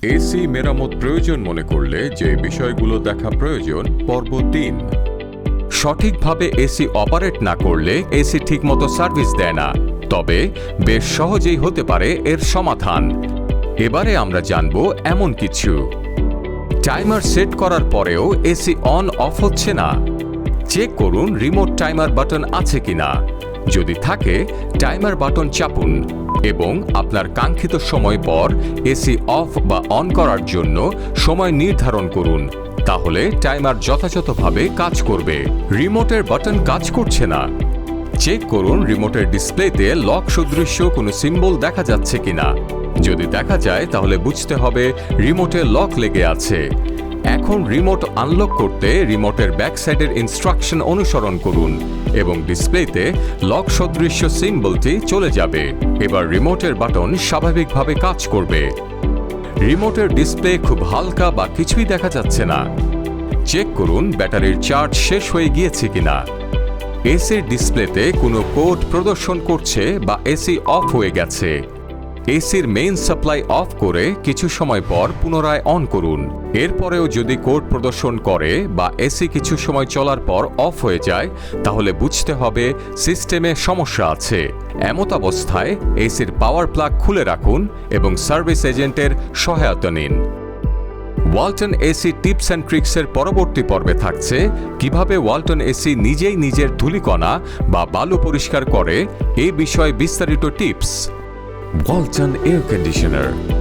AC মেরামত প্রয়োজন মনে করলে যে বিষয়গুলো দেখা প্রয়োজন। পর্ব 3। সঠিকভাবে এসি অপারেট না করলে এসি ঠিকমতো সার্ভিস দেয় না, তবে বেশ সহজেই হতে পারে এর সমাধান। এবারে আমরা জানব এমন কিছু। টাইমার সেট করার পরেও এসি অন অফ হচ্ছে না। চেক করুন রিমোট টাইমার বাটন আছে কিনা। যদি থাকে, টাইমার বাটন চাপুন এবং আপনার কাঙ্ক্ষিত সময় পর এসি অফ বা অন করার জন্য সময় নির্ধারণ করুন। তাহলে টাইমার যথাযথভাবে কাজ করবে। রিমোটের বাটন কাজ করছে না। চেক করুন রিমোটের ডিসপ্লেতে লক সদৃশ্য কোনো সিম্বল দেখা যাচ্ছে কিনা। যদি দেখা যায়, তাহলে বুঝতে হবে রিমোটে লক লেগে আছে। এখন রিমোট আনলক করতে রিমোটের ব্যাক সাইডের ইনস্ট্রাকশন অনুসরণ করুন এবং ডিসপ্লেতে লক সদৃশ্য সিম্বলটি চলে যাবে। এবার রিমোটের বাটন স্বাভাবিকভাবে কাজ করবে। রিমোটের ডিসপ্লে খুব হালকা বা কিছুই দেখা যাচ্ছে না। চেক করুন ব্যাটারির চার্জ শেষ হয়ে গিয়েছে কিনা। এসির ডিসপ্লেতে কোনো কোড প্রদর্শন করছে বা এসি অফ হয়ে গেছে। এসির মেইন সাপ্লাই অফ করে কিছু সময় পর পুনরায় অন করুন। এরপরেও যদি কোড প্রদর্শন করে বা এসি কিছু সময় চলার পর অফ হয়ে যায়, তাহলে বুঝতে হবে সিস্টেমে সমস্যা আছে। এমত অবস্থায় এসির পাওয়ার প্লাগ খুলে রাখুন এবং সার্ভিস এজেন্টের সহায়তা নিন। ওয়ালটন এসি টিপস অ্যান্ড ট্রিক্সের পরবর্তী পর্বে থাকছে কিভাবে ওয়ালটন এসি নিজেই নিজের ধূলিকণা বা বালু পরিষ্কার করে, এ বিষয়ে বিস্তারিত টিপস। Walton Air Conditioner